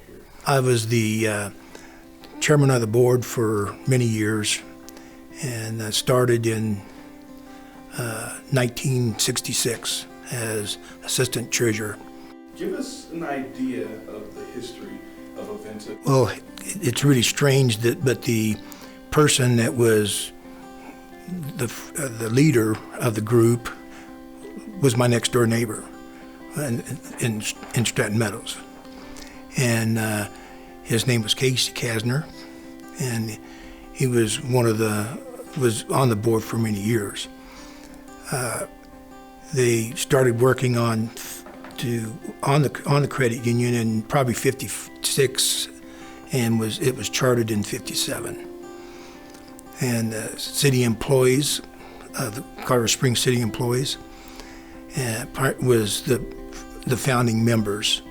here? I was the chairman of the board for many years, and started in 1966 as assistant treasurer. Give us an idea of the history of Aventa. Well, it's really strange but the person that was the leader of the group was my next door neighbor in Stratton Meadows, and his name was Casey Kasner, and he was was on the board for many years. They started working on the credit union in probably '56, and it was chartered in '57. And city employees, the Colorado Springs city employees, was the founding members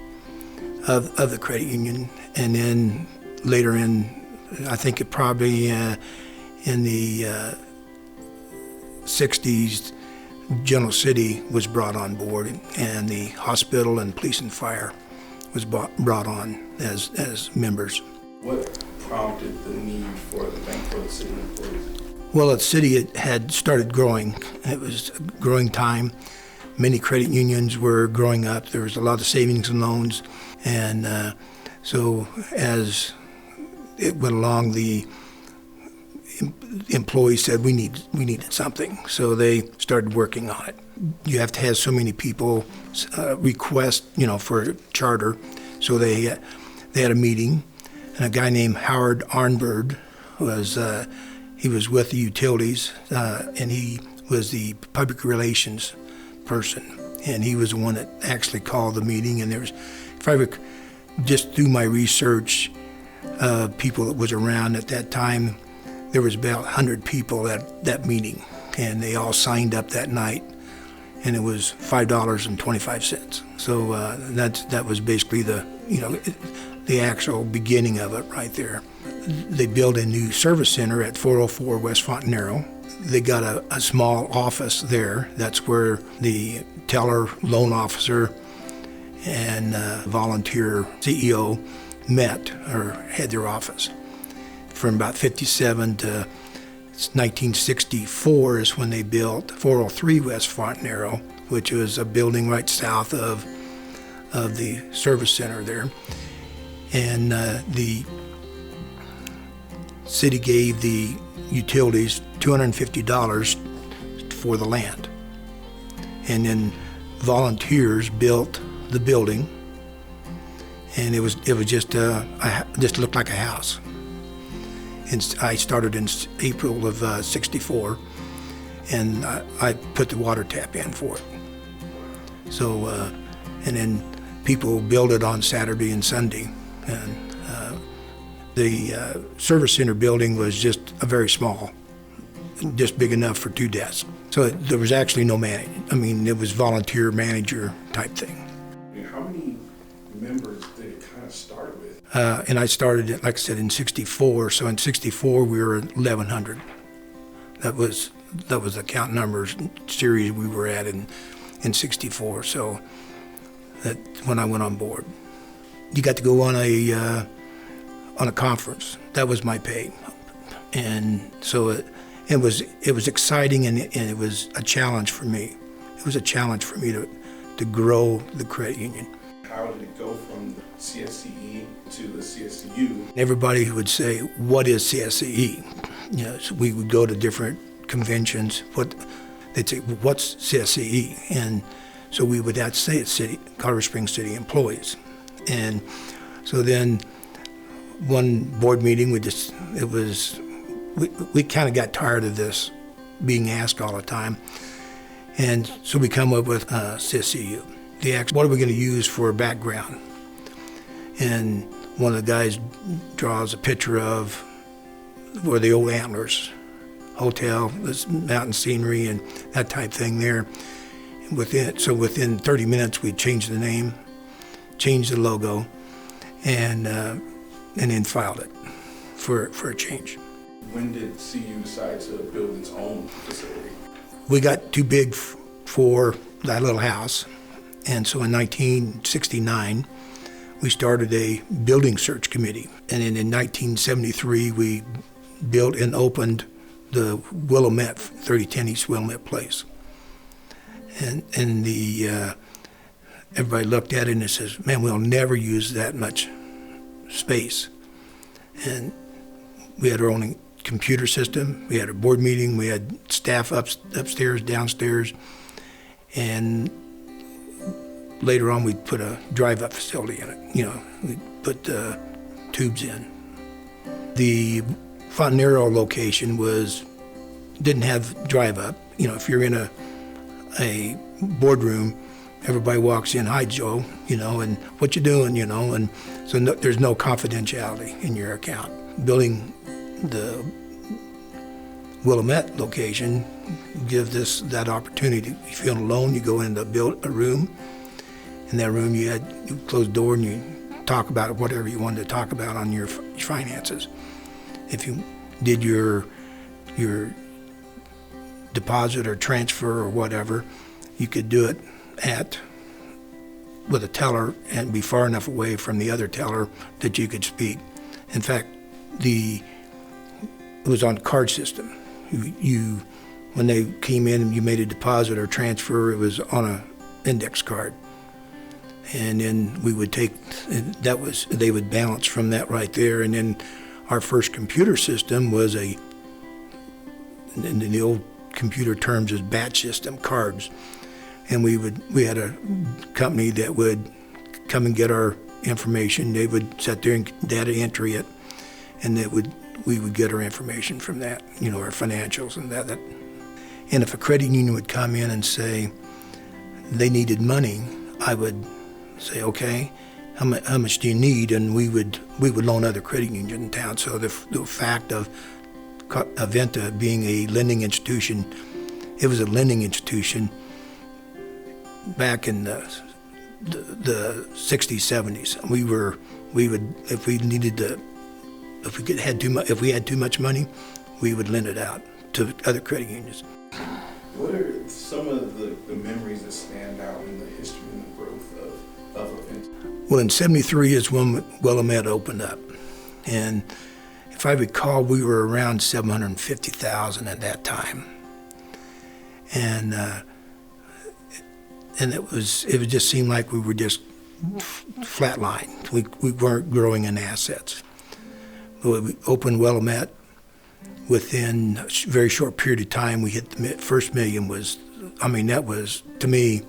of the credit union. And then later I think it probably in the '60s, General City was brought on board, and the hospital and police and fire was brought on as members. What prompted the need for the bank for the city employees? Well, the city had started growing. It was a growing time. Many credit unions were growing up. There was a lot of savings and loans, and so as it went along, the employees said we needed something, so they started working on it. You have to have so many people request, for a charter, so they had a meeting, and a guy named Howard Arnberg he was with the utilities, and he was the public relations person, and he was the one that actually called the meeting. And if I just through my research, people that was around at that time, there was about 100 people at that meeting, and they all signed up that night, and it was $5.25. So that was basically the actual beginning of it right there. They built a new service center at 404 West Fontanero. They got a small office there. That's where the teller, loan officer, and volunteer CEO met or had their office. From about 57 to 1964 is when they built 403 West Fontanero, which was a building right south of the service center there. And the city gave the utilities $250 for the land. And then volunteers built the building, and it was just looked like a house. And I started in April of '64, and I put the water tap in for it. So, and then people build it on Saturday and Sunday. And the service center building was just a very small, just big enough for 2 desks. So there was actually no manager. I mean, it was volunteer manager type thing. How many members did it kind of start with? And I started, like I said, in '64. So in '64 we were at 1,100. That was the count numbers series we were at in '64. So that when I went on board, you got to go on a conference. That was my pay, and so it was exciting, and it was a challenge for me. It was a challenge for me to grow the credit union. How did it go from the CSCE to the CSCU? Everybody would say, "What is CSCE?" So we would go to different conventions. They'd say, "What's CSCE?" And so we would have to say it's Colorado Springs City employees. And so then one board meeting, we kind of got tired of this being asked all the time. And so we come up with CSCU. They asked, what are we going to use for a background? And one of the guys draws a picture of where the old Antlers Hotel, this mountain scenery and that type thing there. Within 30 minutes, we changed the name, changed the logo, and then filed it for a change. When did CU decide to build its own facility? We got too big for that little house, and so in 1969, we started a building search committee. And then in 1973, we built and opened the Willamette, 3010 East Willamette Place. And everybody looked at it and says, man, we'll never use that much space. And we had our own computer system, we had a board meeting, we had staff upstairs, downstairs, and later on we'd put a drive-up facility in it. We'd put tubes in. The Fontanero location didn't have drive-up. If you're in a boardroom, everybody walks in, hi Joe, and what you doing, and so there's no confidentiality in your account. Building the Willamette location gives us that opportunity. If you're alone, you go in to build a room. In that room, you close the door and you talk about whatever you wanted to talk about on your finances. If you did your deposit or transfer or whatever, you could do it with a teller and be far enough away from the other teller that you could speak. In fact, it was on card system. When they came in and you made a deposit or transfer, it was on an index card. And then we would they would balance from that right there. And then our first computer system was in the old computer terms is batch system, cards. And we had a company that would come and get our information. They would sit there and data entry it, and we would get our information from that, our financials and that. And if a credit union would come in and say they needed money, I would say, okay, how much do you need? And we would loan other credit unions in town. So the fact of Aventa being a lending institution, it was a lending institution back in the 60s, 70s. We would if we had too much money, we would lend it out to other credit unions. What are some of the memories that stand out in the history and the growth of Aventa? Well, in '73 is when Willamette opened up, and if I recall, we were around 750,000 at that time, and it just seemed like we were just flatlined. We weren't growing in assets. We opened Willamette. Within a very short period of time, we hit the first million. That was, to me,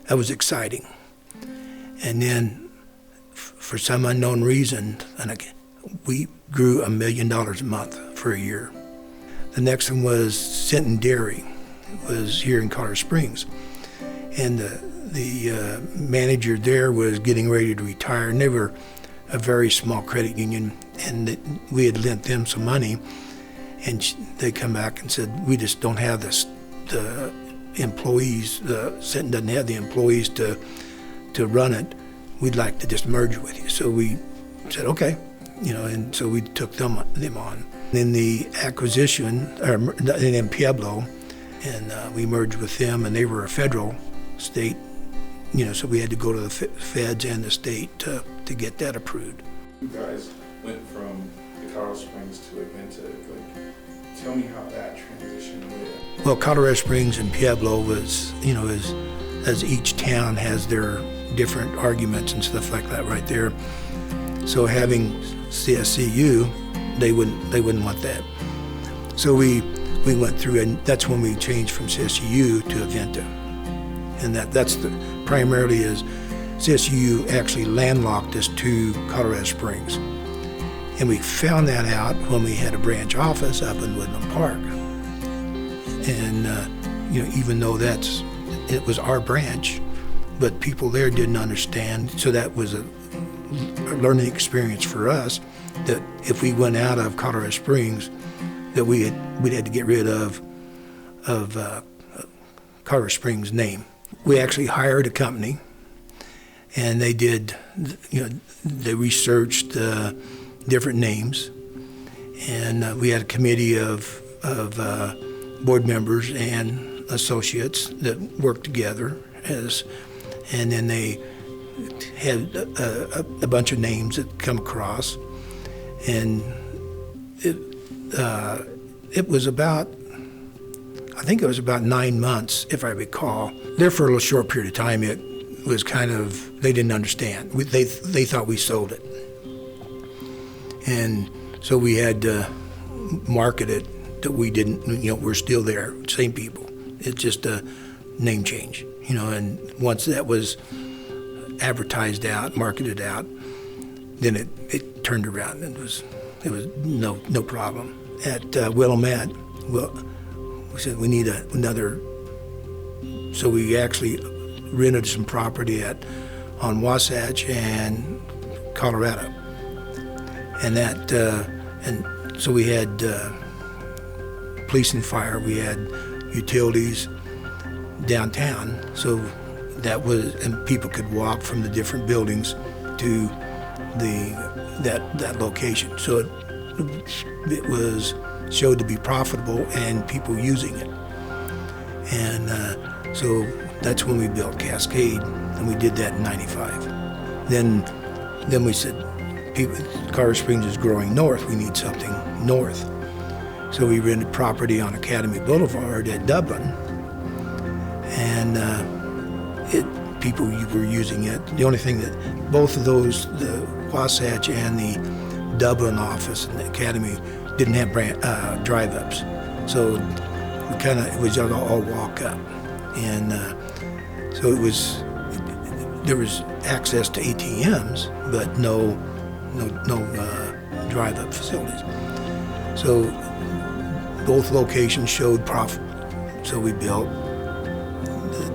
that was exciting. And then, for some unknown reason, we grew $1 million a month for a year. The next one was Sinton Dairy. It was here in Colorado Springs. And the manager there was getting ready to retire, and they were a very small credit union, and we had lent them some money, and they come back and said, we just don't have the employees, Sinton doesn't have the employees to run it. We'd like to just merge with you. So we said, okay, and so we took them on. Then the acquisition, in Pueblo, and we merged with them, and they were a federal state, so we had to go to the feds and the state to get that approved. You guys went from the Colorado Springs to Aventa. Tell me how that transition went. Well, Colorado Springs and Pueblo was, as each town has their different arguments and stuff like that right there. So having CSCU, they wouldn't want that. So we went through, and that's when we changed from CSCU to Aventa. And that's primarily is CSU actually landlocked us to Colorado Springs. And we found that out when we had a branch office up in Woodland Park. And, even though it was our branch, but people there didn't understand. So that was a learning experience for us, that if we went out of Colorado Springs, that we'd had to get rid of Colorado Springs name. We actually hired a company, and they did, they researched different names, and we had a committee of board members and associates that worked together and then they it had a bunch of names that come across, and it was about, I think it was about 9 months, if I recall. There for a little short period of time, it was kind of, they didn't understand. They thought we sold it. And so we had to market it that we didn't, we're still there, same people. It's just a name change, and once that was advertised out, marketed out, then it turned around. It was no problem. At Willamette, we said we need another, so we actually rented some property on Wasatch and Colorado, and and so we had police and fire, we had utilities downtown, so that was, and people could walk from the different buildings to that location. So it was showed to be profitable and people using it. And so that's when we built Cascade, and we did that in '95. Then we said, Colorado Springs is growing north, we need something north. So we rented property on Academy Boulevard at Dublin, and people were using it. The only thing that both of those, the Wasatch and the Dublin office and the Academy, didn't have drive-ups. So it was all walk up. And so there was access to ATMs, but no drive-up facilities. So both locations showed profit. So we built the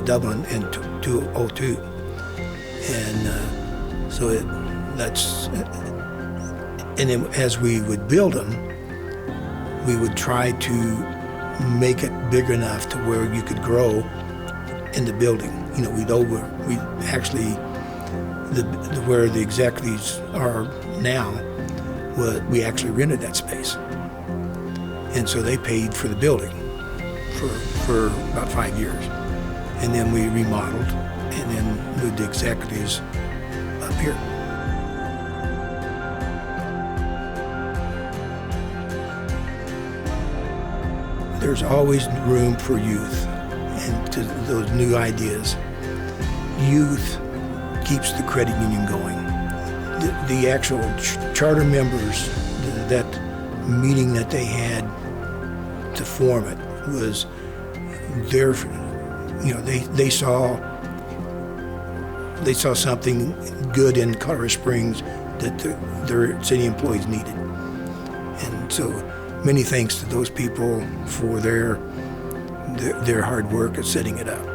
Dublin in 2002. And so and then as we would build them, we would try to make it big enough to where you could grow in the building. We actually, where the executives are now, we actually rented that space. And so they paid for the building for about 5 years. And then we remodeled and then moved the executives up here. There's always room for youth and to those new ideas. Youth keeps the credit union going. The actual charter members, that meeting that they had to form it was their, they saw something good in Colorado Springs that their city employees needed. And so many thanks to those people for their hard work at setting it up.